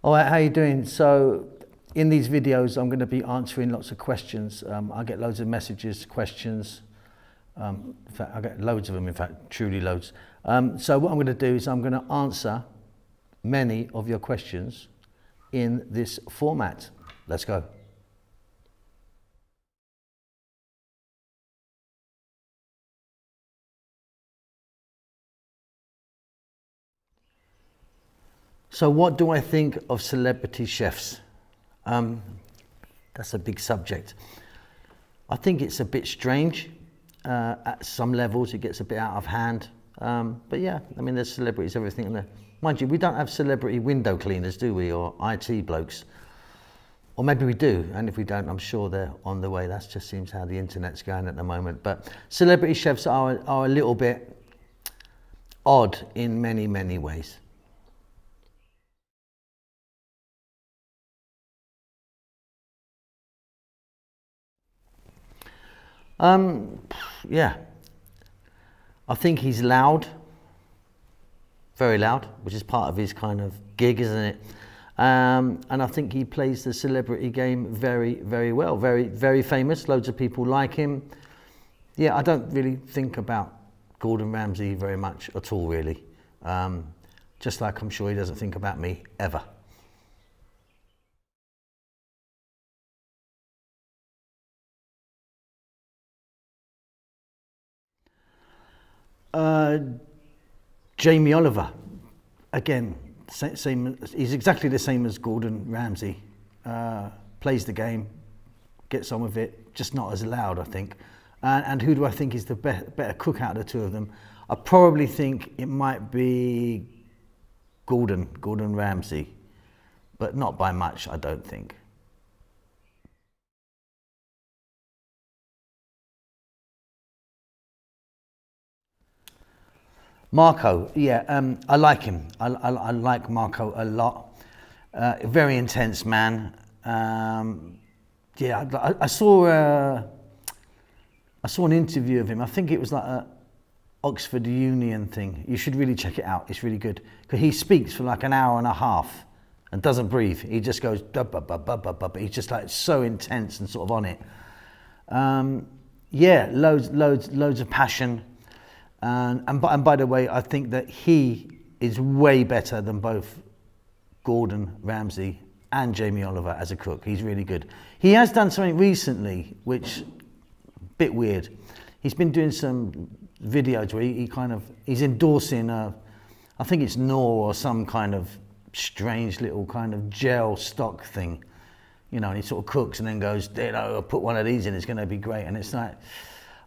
All right, how you doing? So in these videos, I'm going to be answering lots of questions. I get loads of messages, questions. In fact, I get loads of them, in fact, truly loads. So what I'm going to do is I'm going to answer many of your questions in this format. Let's go. So what do I think of celebrity chefs? That's a big subject. I think it's a bit strange. At some levels, it gets a bit out of hand. But yeah, I mean, there's celebrities, everything in there. Mind you, we don't have celebrity window cleaners, do we? Or IT blokes. Or maybe we do, and if we don't, I'm sure they're on the way. That just seems how the internet's going at the moment. But celebrity chefs are a little bit odd in many, many ways. Yeah, I think he's loud, very loud, which is part of his kind of gig, isn't it? And I think he plays the celebrity game very, very well. Very, very famous. Loads of people like him. Yeah, I don't really think about Gordon Ramsay very much at all, really. Just like I'm sure he doesn't think about me ever. Jamie Oliver, again, same. He's exactly the same as Gordon Ramsay. Plays the game, gets on with it, just not as loud, I think. And who do I think is the better cook out of the two of them? I probably think it might be Gordon Ramsay, but not by much, I don't think. Marco, yeah, I like him. I like Marco a lot. Very intense man. Yeah, I saw an interview of him. I think it was like a Oxford Union thing. You should really check it out. It's really good because he speaks for like an hour and a half and doesn't breathe. He just goes he's just like so intense and sort of on it. Yeah, loads of passion. And by the way, I think that he is way better than both Gordon Ramsay and Jamie Oliver as a cook. He's really good. He has done something recently, which a bit weird. He's been doing some videos where he's endorsing I think it's Knorr or some kind of strange little kind of gel stock thing, you know, and he sort of cooks and then goes, you know, I'll put one of these in, it's going to be great. And it's like,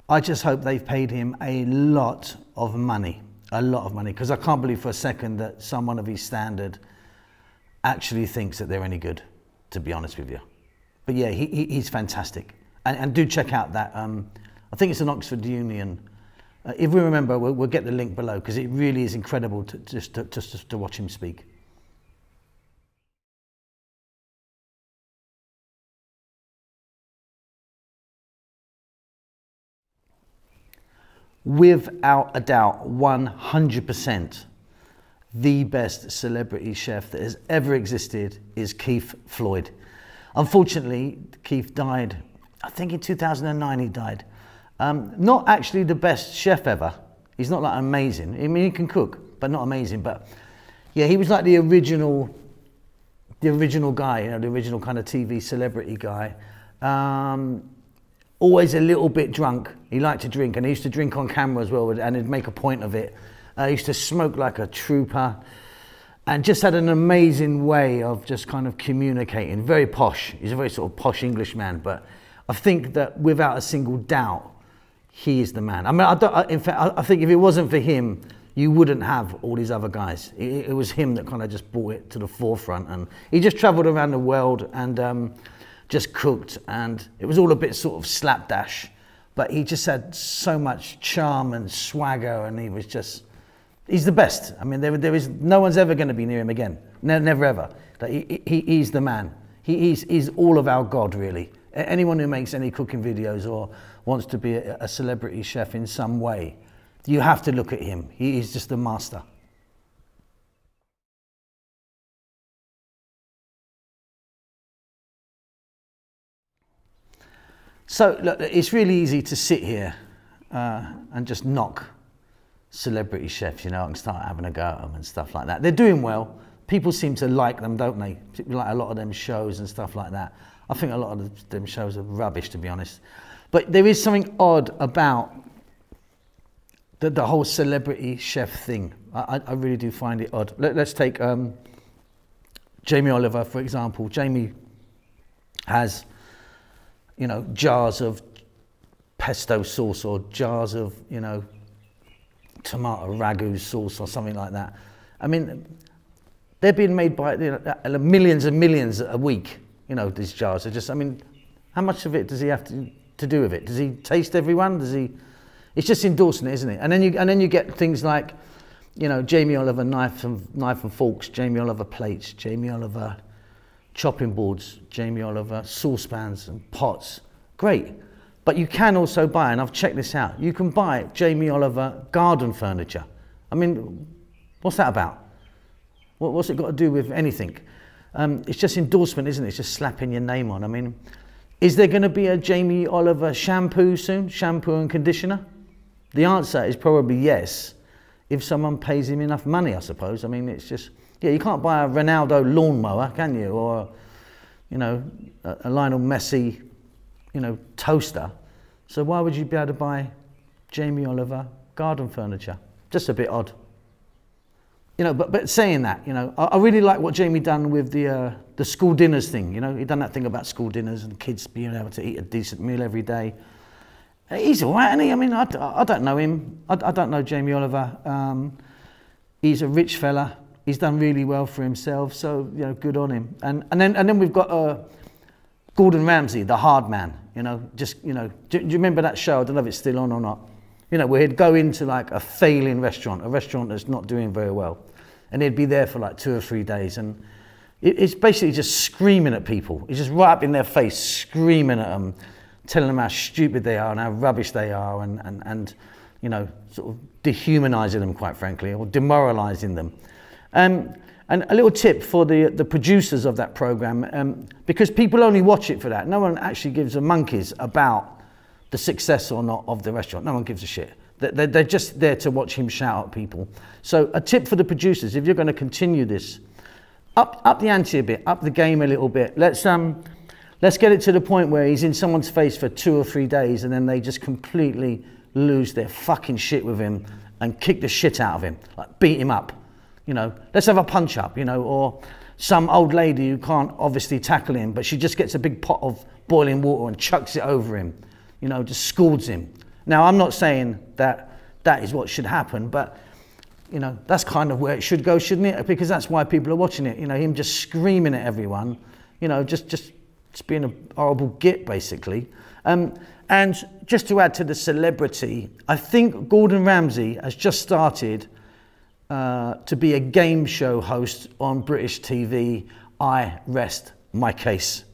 I just hope they've paid him a lot of money, because I can't believe for a second that someone of his standard actually thinks that they're any good, to be honest with you. But yeah, he's fantastic. And do check out that, I think it's an Oxford Union. If we remember, we'll get the link below, because it really is incredible to watch him speak. Without a doubt, 100%, the best celebrity chef that has ever existed is Keith Floyd. Unfortunately, Keith died, I think in 2009 he died. Not actually the best chef ever. He's not like amazing. I mean, he can cook, but not amazing. But yeah, he was like the original guy, you know, the original kind of TV celebrity guy. Always a little bit drunk. He liked to drink, and he used to drink on camera as well, and he'd make a point of it. He used to smoke like a trooper, and just had an amazing way of just kind of communicating. Very posh. He's a very sort of posh Englishman, but I think that without a single doubt, he is the man. I mean, in fact, I think if it wasn't for him, you wouldn't have all these other guys. It was him that kind of just brought it to the forefront, and he just travelled around the world and just cooked, and it was all a bit sort of slapdash, but he just had so much charm and swagger, and he's the best. I mean, there is no one's ever going to be near him again. Never ever. He's the man. He's all of our God, really. Anyone who makes any cooking videos or wants to be a celebrity chef in some way, you have to look at him. He is just the master. So look, it's really easy to sit here and just knock celebrity chefs, you know, and start having a go at them and stuff like that. They're doing well. People seem to like them, don't they? People like a lot of them shows and stuff like that. I think a lot of them shows are rubbish, to be honest. But there is something odd about the whole celebrity chef thing. I really do find it odd. Let's take Jamie Oliver, for example. Jamie has, you know, jars of pesto sauce or jars of, you know, tomato ragu sauce or something like that. I mean, they're being made by, you know, millions and millions a week, you know, these jars are just, I mean, how much of it does he have to do with it? Does he taste everyone? Does he? It's just endorsing it, isn't it? And then you get things like, you know, Jamie Oliver knife and forks, Jamie Oliver plates, Jamie Oliver chopping boards, Jamie Oliver saucepans and pots. Great. But you can also buy, and I've checked this out, you can buy Jamie Oliver garden furniture. I mean, what's that about? What's it got to do with anything? It's just endorsement, isn't it? It's just slapping your name on. I mean, is there going to be a Jamie Oliver shampoo soon? Shampoo and conditioner? The answer is probably yes, if someone pays him enough money, I suppose. I mean, it's just, yeah, you can't buy a Ronaldo lawnmower, can you? Or, you know, a Lionel Messi, you know, toaster. So why would you be able to buy Jamie Oliver garden furniture? Just a bit odd. You know, but saying that, you know, I really like what Jamie done with the school dinners thing. You know, he done that thing about school dinners and kids being able to eat a decent meal every day. He's all right, isn't he? I mean, I don't know him. I don't know Jamie Oliver. He's a rich fella. He's done really well for himself. So, you know, good on him. And then we've got Gordon Ramsay, the hard man. You know, just, you know, do you remember that show? I don't know if it's still on or not. You know, where he'd go into like a failing restaurant, a restaurant that's not doing very well, and he'd be there for like 2 or 3 days, and it's basically just screaming at people. He's just right up in their face, screaming at them, telling them how stupid they are and how rubbish they are, and you know, sort of dehumanising them, quite frankly, or demoralising them. And a little tip for the producers of that programme, because people only watch it for that. No one actually gives a monkeys about the success or not of the restaurant. No one gives a shit. They're just there to watch him shout at people. So a tip for the producers, if you're going to continue this, up the ante a bit, up the game a little bit. Let's get it to the point where he's in someone's face for 2 or 3 days, and then they just completely lose their fucking shit with him and kick the shit out of him, like beat him up. You know, let's have a punch up, you know, or some old lady who can't obviously tackle him, but she just gets a big pot of boiling water and chucks it over him, you know, just scalds him. Now, I'm not saying that is what should happen, but, you know, that's kind of where it should go, shouldn't it? Because that's why people are watching it, you know, him just screaming at everyone, you know, just being a horrible git, basically. And just to add to the celebrity, I think Gordon Ramsay has just started to be a game show host on British TV. I rest my case.